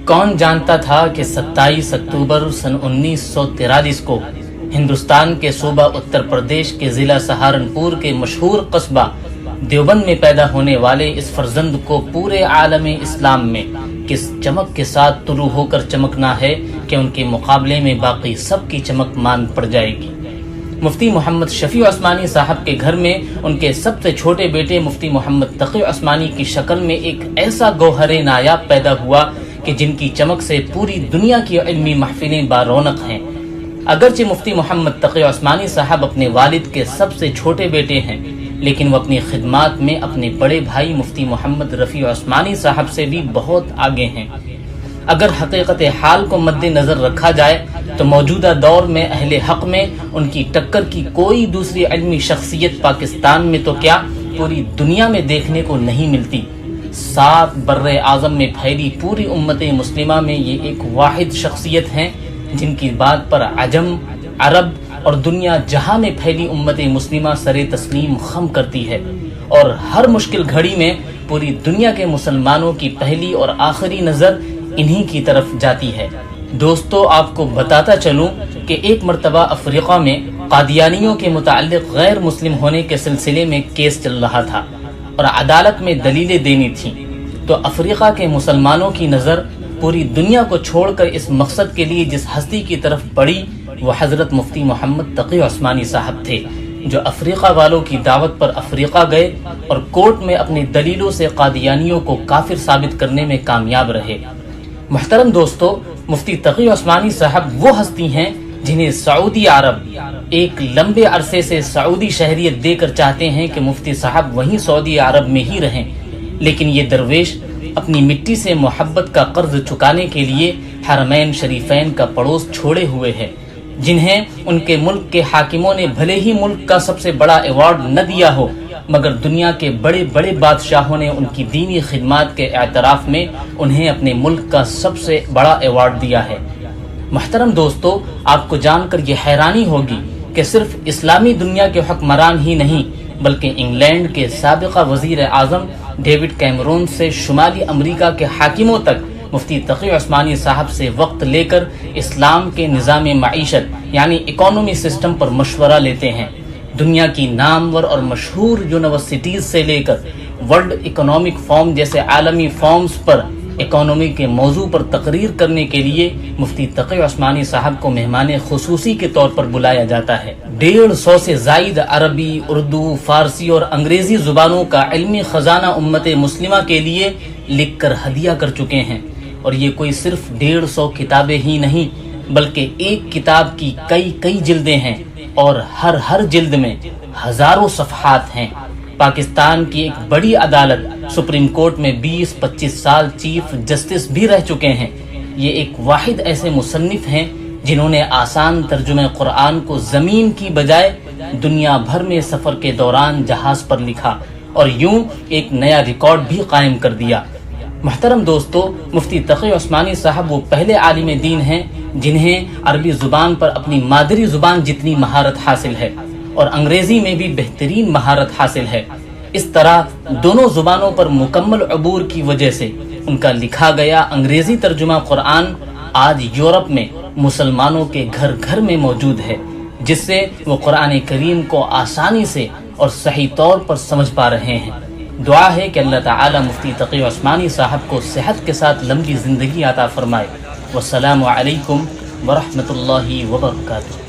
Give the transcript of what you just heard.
کون جانتا تھا کہ 27 اکتوبر سن 1943 کو ہندوستان کے صوبہ اتر پردیش کے ضلع سہارنپور کے مشہور قصبہ دیوبند میں پیدا ہونے والے اس فرزند کو پورے عالم اسلام میں کس چمک کے ساتھ طلوع ہو کر چمکنا ہے کہ ان کے مقابلے میں باقی سب کی چمک مان پڑ جائے گی۔ مفتی محمد شفیع عثمانی صاحب کے گھر میں ان کے سب سے چھوٹے بیٹے مفتی محمد تقی عثمانی کی شکل میں ایک ایسا گوہر نایاب پیدا ہوا کہ جن کی چمک سے پوری دنیا کی علمی محفلیں بارونق ہیں۔ اگرچہ مفتی محمد تقی عثمانی صاحب اپنے والد کے سب سے چھوٹے بیٹے ہیں، لیکن وہ اپنی خدمات میں اپنے بڑے بھائی مفتی محمد رفیع عثمانی صاحب سے بھی بہت آگے ہیں۔ اگر حقیقت حال کو مد نظر رکھا جائے تو موجودہ دور میں اہل حق میں ان کی ٹکر کی کوئی دوسری علمی شخصیت پاکستان میں تو کیا پوری دنیا میں دیکھنے کو نہیں ملتی۔ 7 بر اعظم میں پھیلی پوری امت مسلمہ میں یہ ایک واحد شخصیت ہیں جن کی بات پر عجم، عرب اور دنیا جہاں میں پھیلی امت مسلمہ سر تسلیم خم کرتی ہے، اور ہر مشکل گھڑی میں پوری دنیا کے مسلمانوں کی پہلی اور آخری نظر انہی کی طرف جاتی ہے۔ دوستو، آپ کو بتاتا چلوں کہ ایک مرتبہ افریقہ میں قادیانیوں کے متعلق غیر مسلم ہونے کے سلسلے میں کیس چل رہا تھا اور عدالت میں دلیلیں دینی تھیں، تو افریقہ کے مسلمانوں کی نظر پوری دنیا کو چھوڑ کر اس مقصد کے لیے جس ہستی کی طرف پڑی وہ حضرت مفتی محمد تقی عثمانی صاحب تھے، جو افریقہ والوں کی دعوت پر افریقہ گئے اور کورٹ میں اپنی دلیلوں سے قادیانیوں کو کافر ثابت کرنے میں کامیاب رہے۔ محترم دوستو، مفتی تقی عثمانی صاحب وہ ہستی ہیں جنہیں سعودی عرب ایک لمبے عرصے سے سعودی شہریت دے کر چاہتے ہیں کہ مفتی صاحب وہیں سعودی عرب میں ہی رہیں، لیکن یہ درویش اپنی مٹی سے محبت کا قرض چکانے کے لیے حرمین شریفین کا پڑوس چھوڑے ہوئے ہیں، جنہیں ان کے ملک کے حاکموں نے بھلے ہی ملک کا سب سے بڑا ایوارڈ نہ دیا ہو، مگر دنیا کے بڑے بڑے بادشاہوں نے ان کی دینی خدمات کے اعتراف میں انہیں اپنے ملک کا سب سے بڑا ایوارڈ دیا ہے۔ محترم دوستو، آپ کو جان کر یہ حیرانی ہوگی کہ صرف اسلامی دنیا کے حکمران ہی نہیں بلکہ انگلینڈ کے سابقہ وزیر اعظم ڈیوڈ کیمرون سے شمالی امریکہ کے حاکموں تک مفتی تقی عثمانی صاحب سے وقت لے کر اسلام کے نظام معیشت یعنی اکانومی سسٹم پر مشورہ لیتے ہیں۔ دنیا کی نامور اور مشہور یونیورسٹیز سے لے کر ورلڈ اکنامک فورم جیسے عالمی فورمز پر اکانومی کے موضوع پر تقریر کرنے کے لیے مفتی تقی عثمانی صاحب کو مہمان خصوصی کے طور پر بلایا جاتا ہے۔ 150 سے زائد عربی، اردو، فارسی اور انگریزی زبانوں کا علمی خزانہ امت مسلمہ کے لیے لکھ کر ہدیہ کر چکے ہیں، اور یہ کوئی صرف 150 کتابیں ہی نہیں بلکہ ایک کتاب کی کئی جلدیں ہیں، اور ہر جلد میں ہزاروں صفحات ہیں۔ پاکستان کی ایک بڑی عدالت سپریم کورٹ میں 20-25 سال چیف جسٹس بھی رہ چکے ہیں۔ یہ ایک واحد ایسے مصنف ہیں جنہوں نے آسان ترجمہ قرآن کو زمین کی بجائے دنیا بھر میں سفر کے دوران جہاز پر لکھا اور یوں ایک نیا ریکارڈ بھی قائم کر دیا۔ محترم دوستو، مفتی تقی عثمانی صاحب وہ پہلے عالم دین ہیں جنہیں عربی زبان پر اپنی مادری زبان جتنی مہارت حاصل ہے اور انگریزی میں بھی بہترین مہارت حاصل ہے۔ اس طرح دونوں زبانوں پر مکمل عبور کی وجہ سے ان کا لکھا گیا انگریزی ترجمہ قرآن آج یورپ میں مسلمانوں کے گھر میں موجود ہے، جس سے وہ قرآن کریم کو آسانی سے اور صحیح طور پر سمجھ پا رہے ہیں۔ دعا ہے کہ اللہ تعالی مفتی تقی عثمانی صاحب کو صحت کے ساتھ لمبی زندگی عطا فرمائے۔ والسلام علیکم ورحمۃ اللہ وبرکاتہ۔